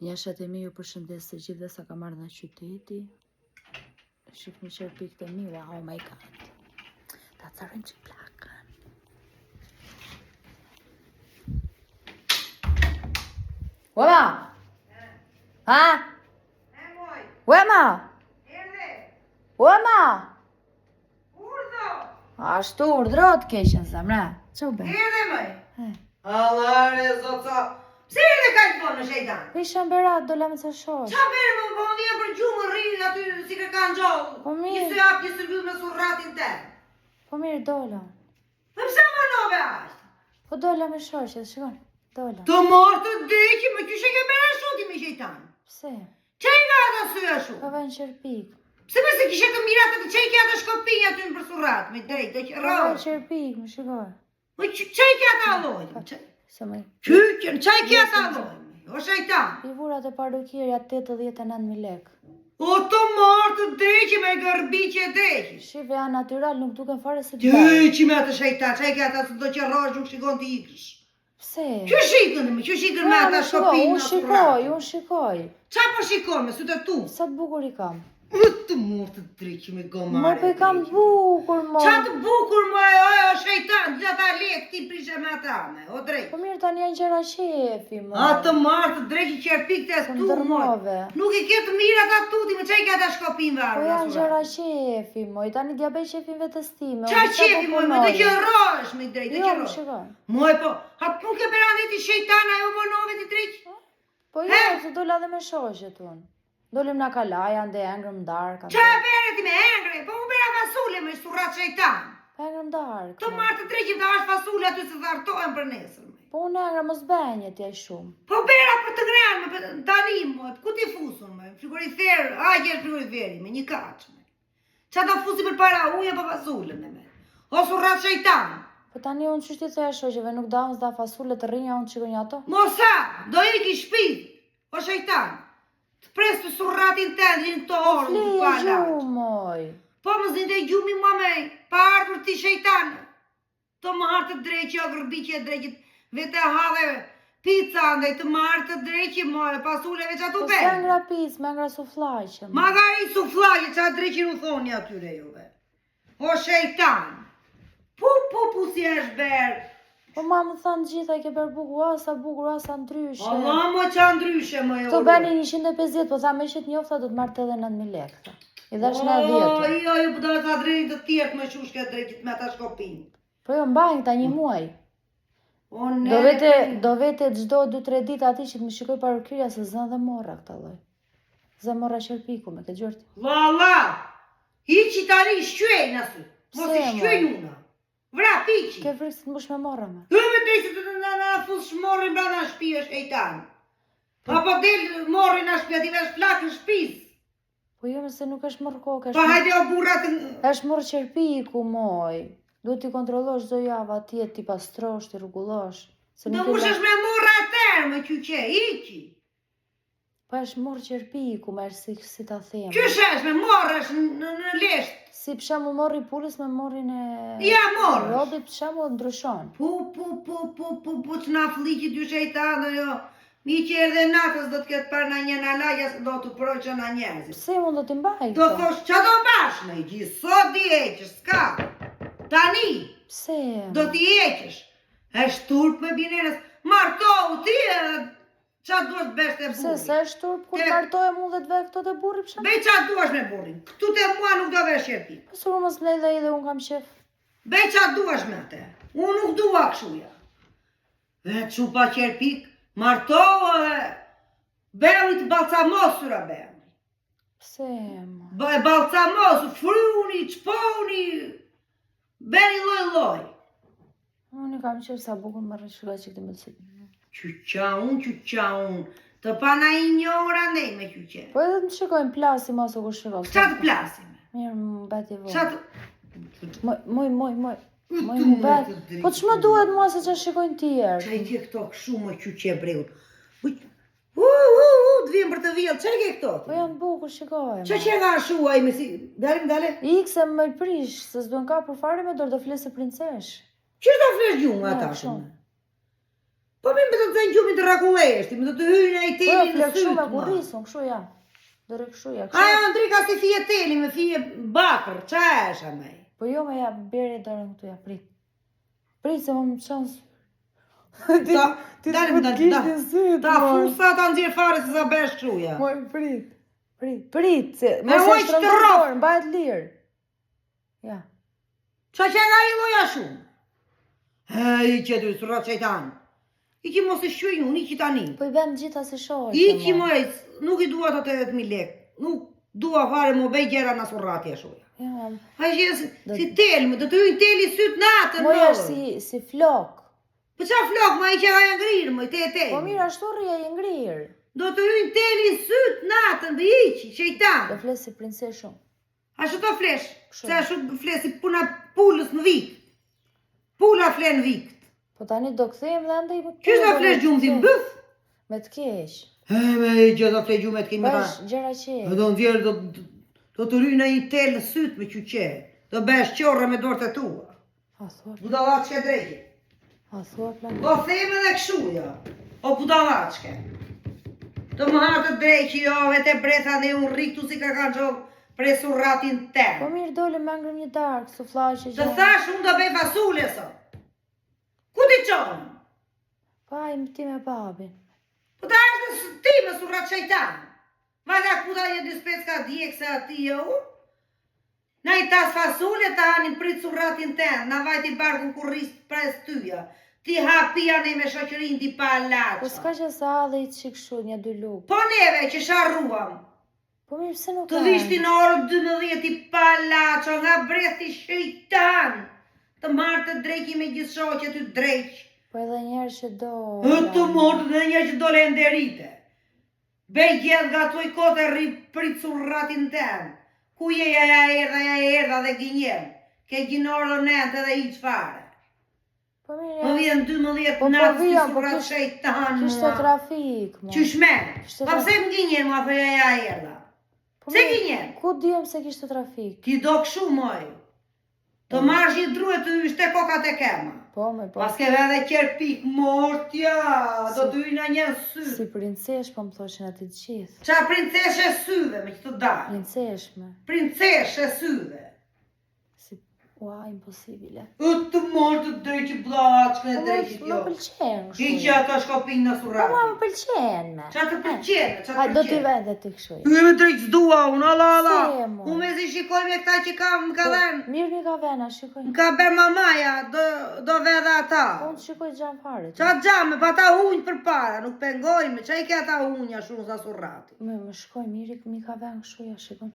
Njëshat e mi ju përshëndes të gjithë dhe sa ka marrë në qyteti. Shifni qërpik të mira, oh my god. Ta carën që plakën. Uema! Ha? Uema! Uema! Ashtu urdhrot keqen zamra. Që u be? Erdhe mëj! Allare zoca! Pse erdhe ka të në shejtan? Isha në berat, dola me të shosh. Qa bere më bëndje për gjumë rrinë aty si kërka në gjollë? Po mirë. Një se apë një sërbyll me surratin të. Po mirë, dola. Për pse më nove ashtë? Po dola me shosh, e shikon. Dola. Të morë të dekë, më kyshe ke bere shuti me shejtan. Pse? Qa i nga ata sy e shu? Ka vën qërpik. Pse përse kishe të mirat atë qa i ke ata shkopinja aty në për surrat, me drejt, dhe që Ka vën rrë. qërpik, më shikoj. Më qa i ke ata allojnë? Se më... Kyqen, qa i ke ata allojnë? O shejtan. I vurat e parukirja 89.000 lek. O të marë të dreqi me gërbi që e dreqi. Shive janë natural, nuk duken fare se të bërë. Dreqi me atë shejtan, që e ke ata së do që rrësh nuk shikon të ikësh. Pse? Që shikën me ata shkopin në surat? Unë shikoj. Qa po shikon me sytë tu? Sa të bukur i kam. Të murë të dreqi me gomare. Më për i kam bukur, mo. Qa të bukur, mo o shejtan, gjitha ta lek ti prishe me ata me, o dreqi. Po mirë tani janë gjera qefi, mo. A të marë të dreqi që e pik të Së tu, më mo. dërmove. Nuk i ke të mirë ata tuti, me qa i ke ata shkopin Po varë në janë surat? gjera qefi, mo. I tani diabet qefin vetës time. Qa qefi, mo, me të që rrësh me drejt, të Jo, që më rrësh. shikoj. Moj po, hap nuk e berani ti shejtan, ajo më nove ti dreqi. Po jo, se dola dhe me shoshet unë. Dolim na kalaja, ande engrëm dark. Qa e bere ti me engre, po më bera fasule me surrat shejtan. Engrëm dark. Të marë të dreqim të ashtë fasule aty se dhartojnë për nesër. Po unë engrë mos benje t'ja shumë. Po bera për të grenë, me tani më, ku ti fusun me, frigorifer, agjer frigoriferi, me një kaqë me. Qa do fusi për para uja për fasulën e me. O surrat shejtan. Po tani unë qështi të shoqeve, nuk da unë s'da fasule të rinja, unë qikon ato. Mosa, do i ki shpit, o shejtan. Të presë të surratin të ndin të orë, në të pala. Gjumoj. Po më zinte gjumi mua me, pa ardhur ti shejtan. Të marë të dreqi, o gërbiqi e dreqit, vete hadhe pizza ndaj të marë të dreqi, more, pasuleve që atu Po be. se ngra pizza, me ngra suflaqe. Magari suflaqe, që a dreqi në thoni atyre juve. O shejtan. Pu si është berë. Po ma më thanë gjitha i ke bërë bukur, asa ndryshe. Allah më që ndryshe më jo. Këto beni 150, po tha me që t'njofta do t'marrë 89.000 lekë. I dhash në 10. Jo, po do të drejt të tjetë me shushke drejtit me ta shkopin. Po jo, mbajnë këta një muaj. O Do vete gjdo 2-3 ditë ati që të më shikoj parukirja se zënë dhe morra këta loj. Zë morra qërpiku me këtë gjërti. Valla, i që tani shqyej nësë, mos i shqyej una. Vra, piqi. Ke frikë të mbush me morra me. Dhe me drejtë të në fus shmorrin bra në shpi është shejtan. Apo del morrin në shpi, ati vesh plak në shpis. Po jo mëse nuk është morë kokë, Pa hajde o burrat është morë qërpiku moj. Du t'i kontrollosh çdo javë atje, t'i pastrosh, t'i rregullosh. do mushesh me morra atër me qyqe, iki. Pa është morë qërpiku, me është si ta them. Qysh është me morrësh në lesht? Si pëshamu morri pulës me morrin e... Ja, morrësh. Robi pëshamu ndryshon. Po që na fliqit dy shejtanë, jo. Mi që erdhe natës do t'ket par në një në lagja se do t'u proqë në njerëzit. Pse mund do t'i mbaj Do këto? thosh që do bash me i gjithë, sot di eqës, s'ka. Tani, Pse? do t'i eqësh. Është turp me binerës, martohu ti, qa duhet beshte Pse, burri. se është turp kur martoje mund dhe t've këto të burri pëshamu? Bej qa duash me burrin, këtu te mua nuk do vesh qerpi. Pësur mos lej dhe i dhe unë kam shef. Bej qa duash me atë, unë nuk dua këshuja. E qupa qerpik, martohu e berit balcamosura berit. Pse, mo? Balcamosu, fruni, qponi, beri loj. Unë i kam qef sa bukur më rëshkëla që këtë më të sitë. Qyqa unë, të pana i njora nej me qyqe. Po edhe të më shikojnë plasi mos o ku shikoj. Qa të plasim? Mirë më beti Qa vojnë. të... Moj më beti. Po që më duhet mua se që shikojnë tjerë? Qa i tje këto këshu më qyqe breut? Të vjen për të vjellë, qa i ke këto? Po janë bukur, shikojnë. Qa që nga shuaj me si... Dale? Ikse më i prish, se s'duen ka për fare me dorë do flesë princesh. Që do flesh gjumë ata shumë? shumë? Po mi më të të gjumin të rakulleshti, më të të hyjnë e i Po, teli në flek sytë, shumë e ma. kurrisun, kështu ja. Dore kështu ja. Ajo Andrika si fije teli, me fije bakër, qa esha me? Po jo me ja beri dorën këtu ja prit. Prit se më çon. Ti dalim, të kishte syt. Ta fusa ta nxjerr fare se sa besh këshuja. Moj prit. Prit, se Me mos e ujë të shtrëngoj rrof. dorën, mbahet lirë. Ja. Qa që nga i loja shumë? I që të surrat qajtan. I që mos e shqyj unë, i që tani. Po i bëm gjitha se shohë. I që moj, nuk i dua të 80.000 lek. Nuk dua fare më bej gjera në surrati e shuja. Ja. A që si telë, më të të hyjnë teli syt natën. Moj është si flok. Po qa flok, ma i që ga janë ngrirë, më i te. Po mirë ashtu rria i ngrirë. Do të hyjnë teli syt natën, dhe iqi, qejtan. Do fles si princesh shumë. A që të flesh? Kështu. Se a shumë flesi puna pulës në vik. Pula flen vik. Po tani do kthejmë dhe andaj më. Qështë do flesh gjumë ti mbëf? Me të keq. Me i gjë do flesh gjumë e të kemi ta. Bash gjëra që. Do në vjerë, do të ryjnë i telë syt me qyqe. Do besh qorre me dorët e tua. A thua, Budalaçke drejke. a thua plan. Do theme dhe këshuja. O budalaçke. Do më hatë të drejqi jo, vete bretha dhe unë riktu si ka kanë gjovë presu ratin Po tem. mirë dole me ngrëm një darkë, su flaqe Të thash unë do bej fasule sot. Ku ti qonë? Pa i më ti me babin. Po ta është ti me surrat qajtan. Ma ka kuda një dispec ka djek se ati jo. Na i tas fasule ta hanin prit surratin ten. Na vajti barkun kur rrisë pres tyja. Ti hapia ne me shoqërin ti pa laqa. Po s'ka që sa dhe i të shikshu një dy lukë. Po neve që sharruam. Po mirë se nuk Të vishti në orë 12 i pa laqa nga brethi shejtan. Të marrë të drejki me gjithë shoqe të drejq. Po edhe njerë që do. Të mortë dhe një që dole nderite. Bej gjithë nga tuaj kote rri prit surratin ten. Ku je ja erdha dhe gjenjem. Ke gjinorë nëntë dhe i qfare. Po mirë Po vjen 12 Po natë si vjen, po surrat kish- shejtan. Kishte trafik, mo. Qyshme? Kishte Pa pse më gjenjem ma për ja erdha. Po Se mirë, gjenjem? ku diom se kishte trafik? Ti do këshu moj. Të marrësh një druet të yshte kokat e kema. Po me po. Pas ke edhe qerpik mortja, do të hyjna një sy. Si princesh po më thoshin aty të gjithë. Qa princeshe syve me që të dalë. Princeshme. Princeshe syve. Si ua imposibile. Të morë të drejqi blaçkën e Po drejqit më jo. pëlqen Ki kështu. që ato shkopin në Po surrati. më pëlqen me. Qa të përqenë, qa A të do t'i përqenë. vende ti kështu. Ju me drejq zdua unë, ala. Se, mo. Unë me zi shikoj me këta që më ka dhenë. Mirë mi ka vena, shikoj. Më ka ber mamaja, do vedha ata. Po unë shikoj gjanë fare. Qa gjame, pa ta hunjë për para, nuk pengojme, qa i ke ata hunja shumë sa surrati. Me shkoj mirë, mi ka vend kështu, ja shikoj.